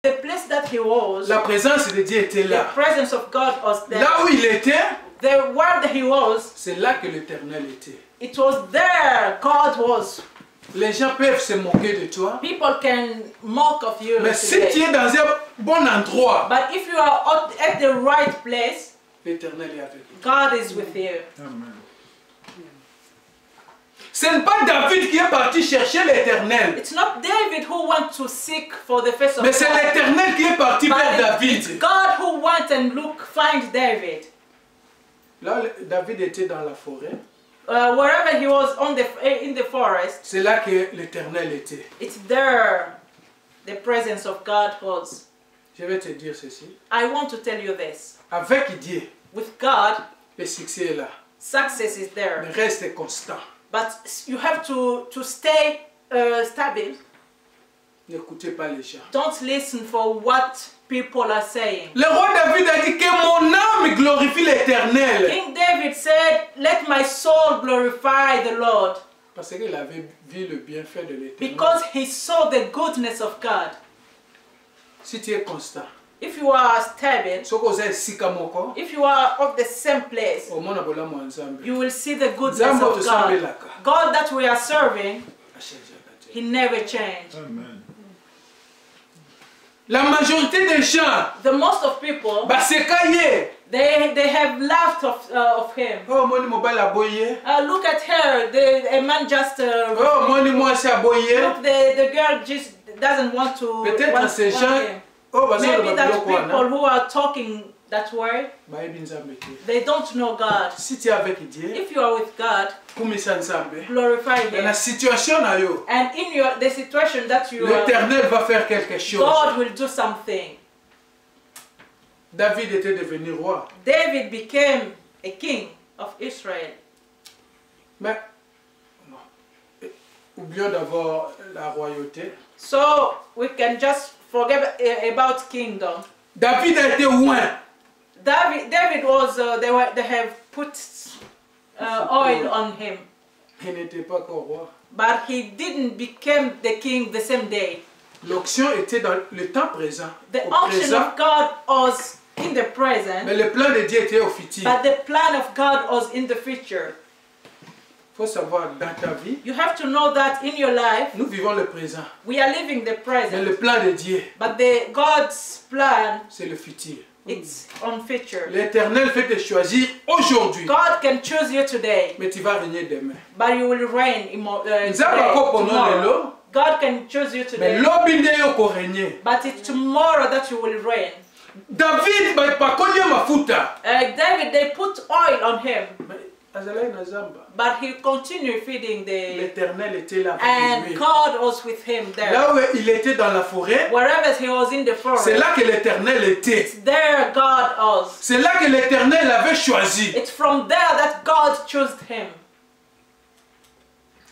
The place that he was, la présence de Dieu était the là. presence of God was there. Là où il était, The where he was, c'est là que l'Éternel était. it was there God was. Les gens peuvent se moquer de toi. People can mock of you Mais si today. tu es dans un bon endroit, But if you are at the right place, l'Éternel est avec toi. God is with you. Amen. Ce n'est pas David qui est parti chercher l'Éternel. It's not David who went to seek for the face of Mais c'est God. l'Éternel qui est parti vers But it's David. God who went and find David. Là, David était dans la forêt. Wherever he was in the forest, C'est là que l'Éternel était. it's there the presence of God was. Je vais te dire ceci. I want to tell you this. Avec Dieu, With God, le succès est là. success is there. Mais reste constant. But you have to stay stable. N'écoutez pas les gens. Don't listen for what people are saying. Le roi David a dit que mon âme glorifie l'Éternel. King David said, "Let my soul glorify the Lord," Parce qu'il avait vu le bienfait de l'Éternel. because he saw the goodness of God. Si tu es constant, If you are stable, ce que vous avez sika moko, if you are of the same place, au monde abola mo nzambe. you will see the goodness Nzambe of to God. sambelaka. God that we are serving, Achangeaka te. he never changed. Amen. La majorité des gens, The most of people, baseka ye. they have laughed of him. Oh moni mobile aboye. Look at her, a man just Oh moni mwasi aboye. look, the girl just doesn't want to Peut-être want ces gens, him. oh bazo Maybe le that biloko people wana. who are talking that way, Bayebi nzambe te. they don't know God. Si tu es avec Dieu, If you are with God, kumisa nzambe. glorify Dans la Him. situation na yo, And in the situation that you are, l'Éternel va faire quelque chose. God will do something. David était devenu roi. David became a king of Israel. Mais non. Oublions d'abord la royauté. So we can just forget about kingdom. David a été loin. David was they have put oil on him, Il n'était pas encore roi. but he didn't become the king the same day. L'onction était dans le temps présent. The Au unction présent. of God was in the present, Mais le plan de Dieu était au futur. but the plan of God was in the future. Il faut savoir, dans ta vie, You have to know that in your life, nous vivons le présent. we are living the Mais present, le plan de Dieu, but God's plan, c'est le futur. it's on future. L'Éternel fait te choisir aujourd'hui. God can choose you today, Mais tu vas régner demain. but you will reign today, Nzambe akopono tomorrow. lelo, God can choose you mais today, lobi nde yo korégner. but it's tomorrow that you will reign. David bakoli mafuta. David, they put oil on him, Mais azalaki na zamba. but he continued feeding L'Éternel était là avec and lui. God was with him there. Là où il était dans la forêt, Wherever he was in the forest, c'est là que l'Éternel était. it's there God was. C'est là que l'Éternel avait choisi. It's from there that God chose him.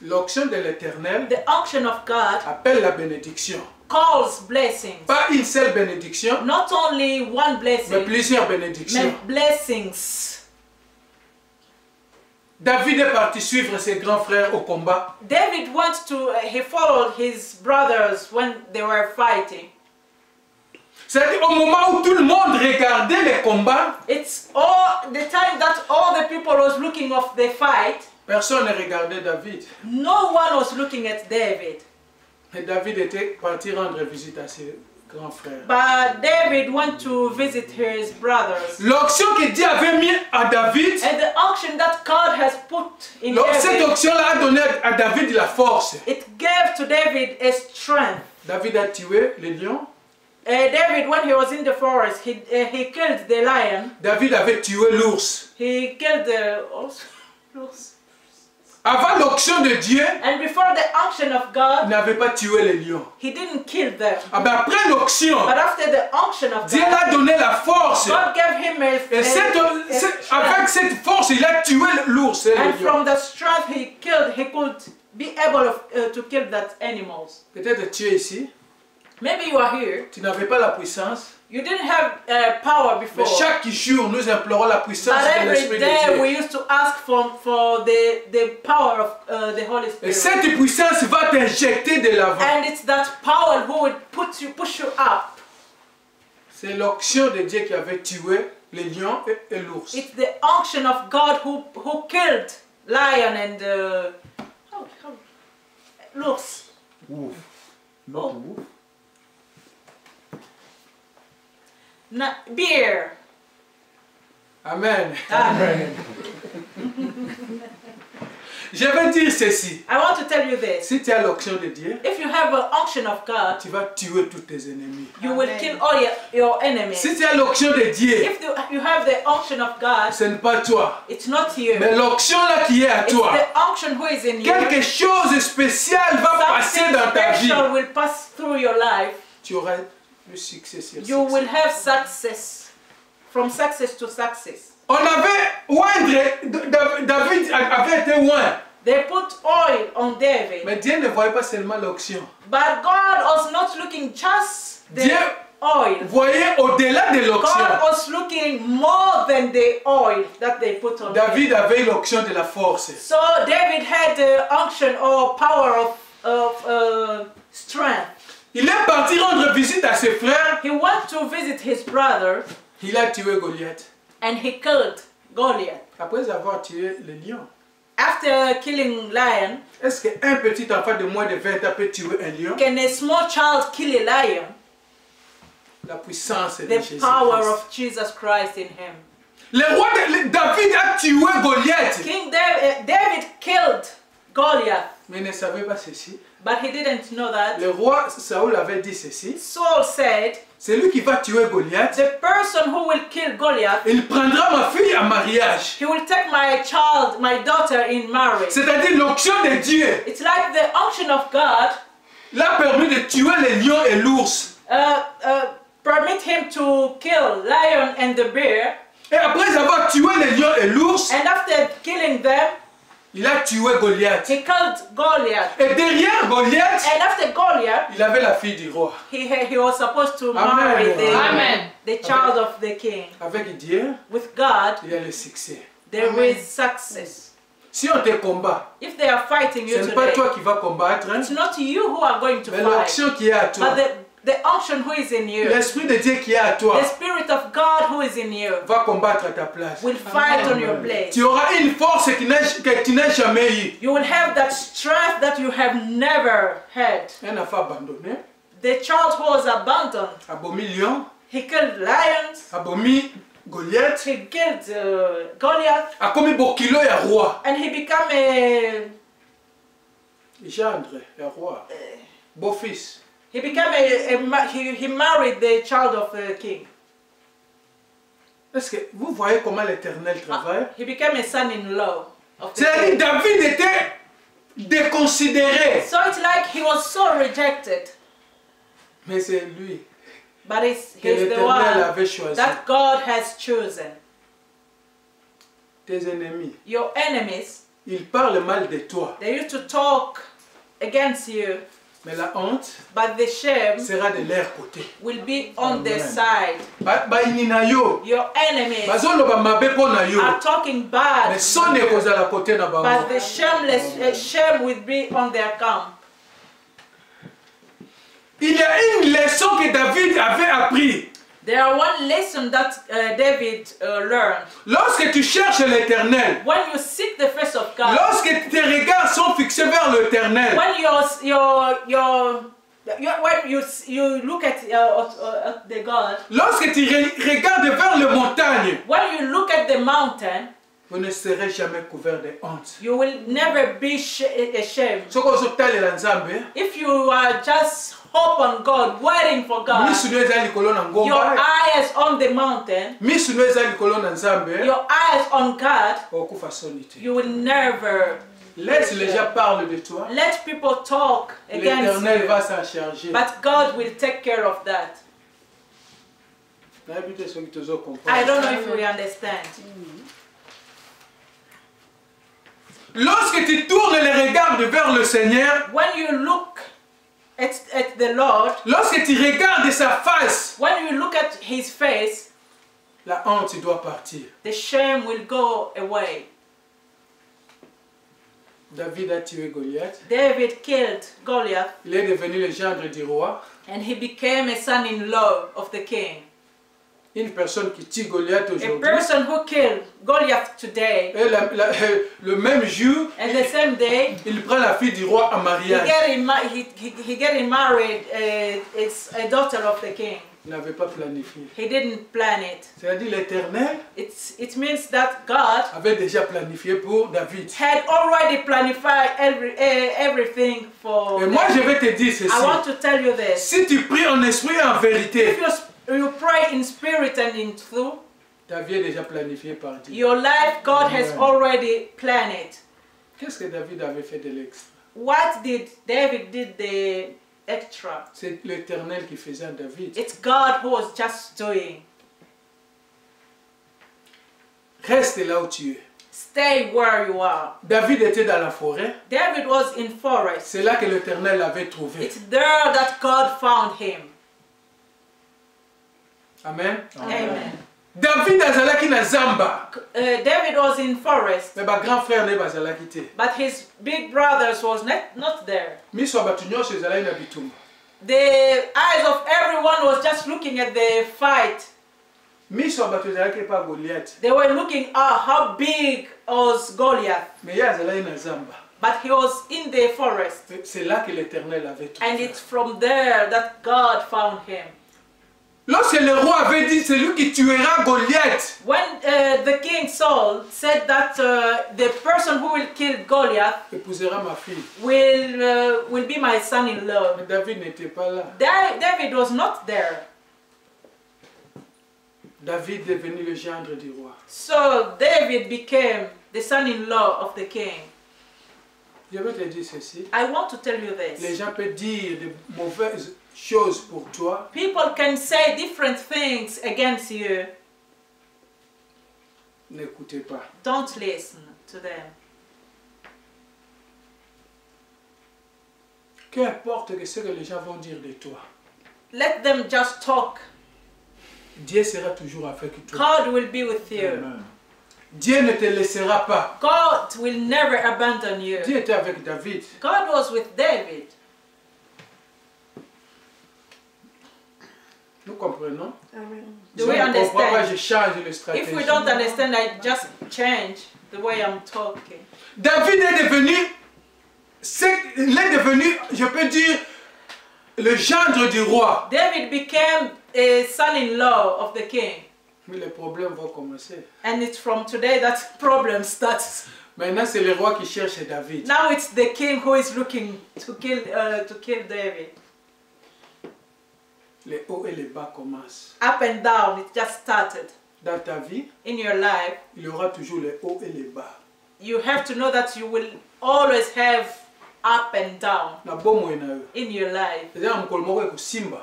L'onction de l'Éternel The unction of God appelle la bénédiction. calls blessings. Pas une seule bénédiction, Not only one mais blessing, plusieurs but bénédictions. blessings. David est parti suivre ses grands frères au combat. David went to, he followed his brothers when they were fighting. C'est-à-dire au moment où tout le monde regardait les combats, It's all the time that all the people was looking of the fight, personne ne regardait David. no one was looking at David. Et David était parti rendre visite à ses grands frères. But David went to visit his brothers. L'onction que Dieu avait mis à David, And the unction that God has put in cette David, onction-là a donné à David la force. it gave to David a strength. David a tué les lions. David, when he was in the forest, he killed the lion. David avait tué l'ours. He killed the horse. Avant l'onction de Dieu, And before the unction of il God, n'avait pas tué les lions. he didn't kill them. Ah ben après l'onction, But after the unction of Dieu God, a donné la force. God gave him Et strength. avec cette force, il a tué l'ours et And le lion. from the strength he could be able to kill that animals. Peut-être tu es ici, Maybe you are here. tu n'avais pas la puissance. You didn't have power Mais before. chaque jour, nous implorons la puissance But de every l'Esprit de day we Dieu. used to ask for the power of the Holy Et Spirit. cette puissance va t'injecter de l'avant. And it's that power who would push you up. C'est l'onction de Dieu qui avait tué les lions et l'ours. It's the unction of God who killed lion and l'ours. Wolf. Not wolf. Bear. Amen. Amen. Je vais dire ceci. I want to tell you this. Si tu as l'onction de Dieu, If you have an unction of God, tu vas tuer tous tes ennemis. you will kill all your enemies. Si tu as l'onction de Dieu, If you have the unction of God, ce n'est pas toi. it's not you. Mais l'onction là qui est à It's toi, the unction who is in you. quelque chose de spécial va passer Something dans ta vie. special will pass through your life. Tu auras le succès sur You succès. will have success. From success to success. On avait David avait été loin. They put oil on David. Mais Dieu ne voyait pas seulement l'onction. But God was not looking just the Dieu oil. voyait au-delà de l'onction. God was looking more than the oil that they put on him. David avait l'onction de la force. So David had the unction or power of strength. Il est parti rendre visite à ses frères. He went to visit his brother Il a tué Goliath. and he killed Goliath. Après avoir tué le lion. After killing lion, Est-ce qu'un petit enfant de moins de 20 ans peut tuer un lion? can a small child kill a lion? La puissance de The Jésus. power of Jesus Christ in him. Le roi David a tué Goliath. King David killed Goliath, Mais il ne savait pas ceci. but he didn't know that. Le roi Saoul avait dit ceci. Saul said, C'est lui qui va tuer Goliath. the person who will kill Goliath, Il prendra ma fille en mariage. he will take my child, my daughter in marriage. C'est-à-dire l'onction de Dieu It's like the unction of God l'a permis de tuer les lions et l'ours. permit him to kill lion and the bear, Et après avoir tué les lions et l'ours, and after killing them, il a tué Goliath. he killed Goliath. Et derrière Goliath, And after Goliath, il avait la fille du roi. he was supposed to Amen. marry Amen. the child of the king. Avec Dieu, With God, il y a le succès. there is success. Si on te combat, If they are fighting you ce n'est pas today, toi qui vas combattre, hein, it's not you who are going to mais fight, l'onction qui est à toi, but the unction who is in you, l'esprit de Dieu qui est à toi, the Spirit of God who is in you, va combattre à ta place. will fight on your place. Tu auras une force que tu n'as jamais eue. You will have that strength that you have never had. Un enfant abandonné, The child who was abandoned, abomi lion, he killed lions, abomi Goliath, he killed Goliath, akomi bokilo ya roi. and he became a Gendre, ya roi. Beau-fils. he married the child of the king. Est-ce que vous voyez comment l'Éternel travaille? He became a son-in-law of the C'est-à-dire king. David était déconsidéré. So it's like he was so rejected, Mais c'est lui but he's que the l'Éternel one avait choisi. that God has chosen. Tes ennemis, Your enemies, ils parlent mal de toi. they used to talk against you, Mais la honte but the shame sera de leur côté. will be on their Amen. side. Bayinina yo, Your enemies bazoloba mabe pona yo. are talking bad, Mais sonne kozala côté na but bango. the shameless shame will be on their camp. Il y a une leçon que David avait appris. There are one lesson that David learned. Lorsque tu cherches l'Éternel, When you seek the face of God, lorsque tes regards sont fixés vers l'Éternel, when you look at the God, lorsque tu regardes vers les montagnes, when you look at the mountain, vous ne serez jamais couvert de honte. you will never be ashamed. Soko ozotalela Nzambe, If you are just hope on God, waiting for God, misu no eza likolo na your ngomba, eyes on the mountain, misu no eza likolo na Nzambe, your eyes on God, okufa soni te. you will never. Laisse les gens parler de toi. Let people talk against L'Éternel you, va s'en charger. but God will take care of that. Nayebi te soki tozokomprendre. I don't know if we understand. Lorsque tu tournes les regards vers le Seigneur, When you look at the Lord, lorsque tu regardes sa face, when you look at His face, la honte doit partir. the shame will go away. David a tué Goliath. David killed Goliath, Il est devenu le gendre du roi. and he became a son-in-law of the king. Une personne qui tue Goliath A aujourd'hui. person who killed Goliath today, Et le même jour, and the same day, il prend la fille du roi en he mariage. getting married, it's a daughter of the king. Il n'avait pas planifié. He didn't plan it. C'est-à-dire l'Éternel It means that God avait déjà planifié pour David. had already planned everything for Et moi, je David. vais te dire ceci. I want to tell you this. Si tu pries en esprit et en vérité, If you pray in spirit and in truth, ta vie est déjà planifiée par Dieu. your life, God has already planned it. Qu'est-ce que David avait fait de l'extra? What did David did the extra? C'est l'Éternel qui faisait en David. It's God who was just doing. Reste là où tu es. Stay where you are. David était dans la forêt. David was in forest. C'est là que l'Éternel l'avait trouvé. It's there that God found him. Amen. Amen. David azalaki na zamba. David was in forest, Mais ba grand frère ne bazalaki te. but his big brothers was not there. Miso bato nyonso ezalaki na bitumba. The eyes of everyone was just looking at the fight. Miso bato ezalaki pa Goliath. They were looking at how big was Goliath, Mais ye azalaki na zamba. but he was in the forest. C'est là que l'Éternel avait trouvé. And it's from there that God found him. Lorsque le roi avait dit, c'est lui qui tuera Goliath. When the king Saul said that the person who will kill Goliath Épousera ma fille. will be my son-in-law, Mais David n'était pas là. David was not there. David est devenu le gendre du roi. So David became the son-in-law of the king. Je vais te dire ceci. I want to tell you Les this. gens peuvent dire de mauvaises choses pour toi. People can say different things against you. N'écoutez pas. Don't listen to them. Qu'importe ce que les gens vont dire de toi, Let them just talk. Dieu sera toujours avec toi. God will be with you. Amen. Dieu ne te laissera pas. God will never abandon you. Dieu était avec David. God was with David. Nous comprenons? Do Si we on ne comprend pas, understand? je change le stratégie. If we don't understand, I just change the way I'm talking. David est devenu, je peux dire, le gendre du roi. David became a son-in-law of the king. Mais les problèmes vont commencer. And it's from today that problem starts. Maintenant, c'est le roi qui cherche David. Now it's the king who is looking to kill David. Les hauts et les bas commencent. Up and down, it just started. Dans ta vie, In your life, il y aura toujours les hauts et les bas. you have to know that you will always have up and down Na bomoi na yo. in your life. C'est-à-dire mokolo moko ekosimba.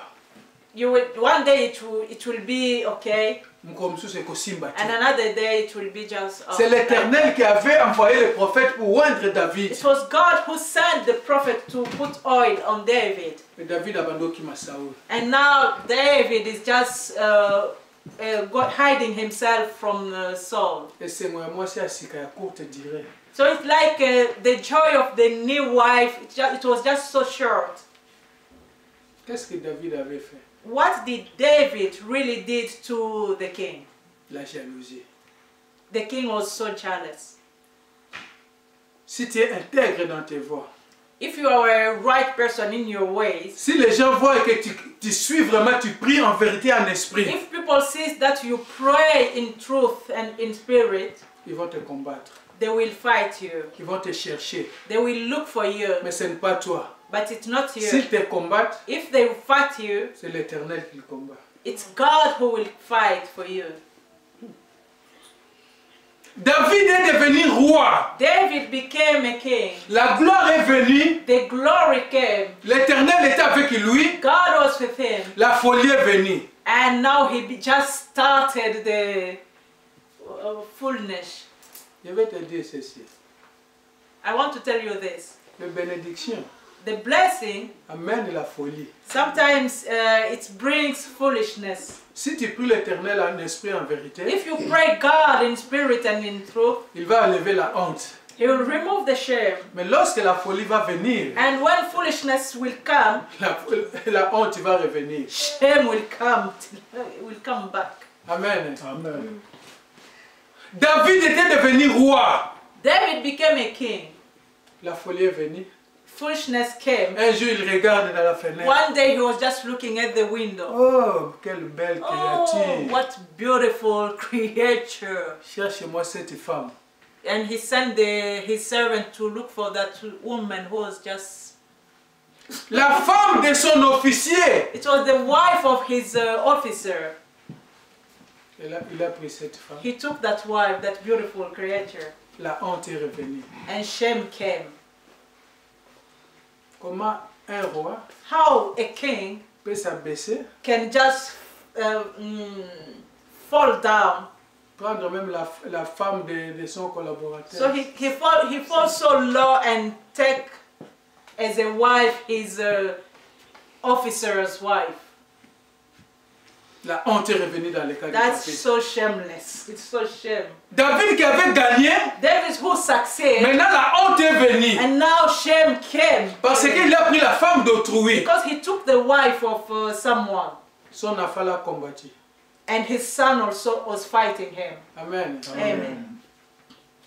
You will, one day it will be okay, Mokolo mosusu ekosimba te. and another day it will be just. C'est l'Éternel qui avait envoyé le prophète pour oindre David. It was God who sent the prophet to put oil on David. Et David abandoki Saoul. And now David is just hiding himself from Saul. Et c'est moi c'est asika ya courte durée. So it's like the joy of the new wife, it was just so short. Qu'est-ce que David avait fait? What did David really did to the king? La jalousie. The king was so jealous. Si tu es intègre dans tes voies, If you are a right person in your ways, si les gens voient que tu suis vraiment, tu pries en vérité, en esprit, if people see that you pray in truth and in spirit, ils vont te combattre. they will fight you. Ils vont te chercher. They will look for you, Mais ce n'est pas toi. but it's not you. S'ils te combattent, If they fight you, c'est l'Éternel qui le combat. it's God who will fight for you. David est devenu roi. David became a king. La gloire est venue. The glory came. L'Éternel était avec lui. God was with him. La folie est venue. And now just started the fullness. Je vais te dire ceci. I want to tell you this. La bénédiction The blessing, amène la folie. sometimes it brings foolishness. Si tu pries l'Éternel en esprit, en vérité, If you pray God in spirit and in truth, il va enlever la honte. He will remove the shame. Mais lorsque la folie va venir, And when foolishness will come, la honte va revenir. shame will come back. Amen. Amen. David était devenu roi. David became a king. La folie est venue. Foolishness came. Un jour, il regarde dans la fenêtre. One day he was just looking at the window. Oh, quelle belle Oh, créature. what beautiful creature. Cherche-moi cette femme. And he sent his servant to look for that woman who was just... La femme de son officier. It was the wife of his officer. Il a pris cette femme. He took that wife, that beautiful creature. La honte est revenue. And shame came. Comment un roi How a king peut s'abaisser, can just fall down. prendre même la femme de son collaborateur. So he falls so low and take as a wife his officer's wife. La honte est revenue dans le cas de That's David. so shameless. It's so shame. David qui avait gagné, David who succeeded, maintenant la honte est venue. and now shame came. Parce qu'il a pris la femme d'autrui. Because he took the wife of someone. Son enfant l'a combattu. And his son also was fighting him. Amen. Amen.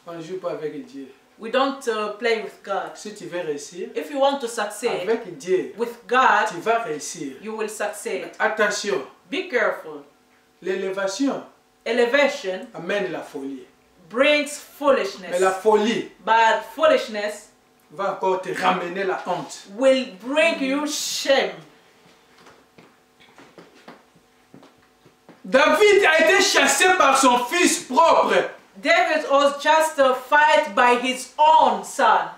On ne joue pas avec Dieu. We don't play with God. Si tu veux réussir, If you want to succeed avec Dieu, with God, tu vas réussir. you will succeed. Attention, Be careful. l'élévation Elevation amène la folie. brings Mais la foolishness. folie But foolishness va encore te ramener la honte. will bring you shame. David a été chassé par son fils propre. David was just fight by his own son.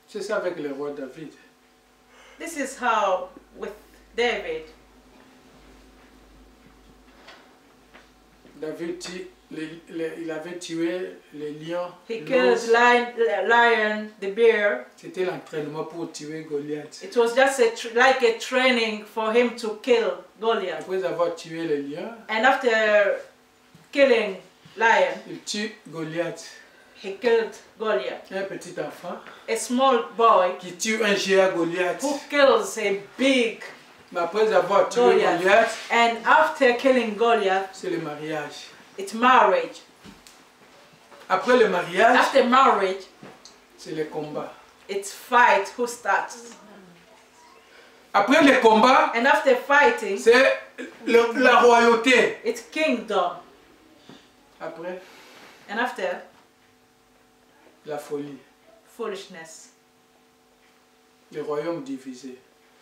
C'est ça avec le roi David. This is how with David. David, il avait tué les lions. He l'ours. killed lion, the bear. C'était l'entraînement pour tuer Goliath. It was just like a training for him to kill Goliath. Après avoir tué les lions, And after killing lion, il tue Goliath. he killed Goliath. Un petit enfant A small boy qui tue un géant Goliath. who kills a big Mais après avoir tué Goliath. Goliath, And after killing Goliath, c'est le mariage. it's marriage. Après le mariage, After marriage, c'est le combat. it's fight who starts. Après le combat, And after fighting, c'est la royauté. it's kingdom. Après, And after, la folie. foolishness. Le royaume divisé.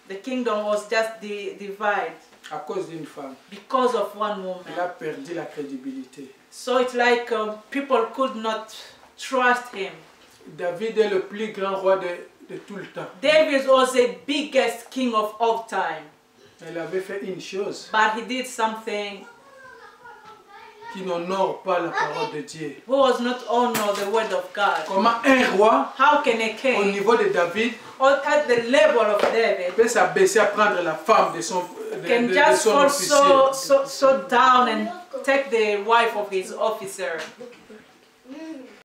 The kingdom was just divided À cause d'une femme. because of one Elle woman. a perdu la crédibilité. So it's like people could not trust him. David est le plus grand roi de tout le temps. David was the biggest king of all time. Elle avait fait une chose But he did something qui n'honore pas la parole de Dieu. who was not honor the word of God. Comment un roi, How can a au king, niveau de David, at the level of David, peut s'abaisser à prendre la femme de son, can de just son fall officier? so down and take the wife of his officer?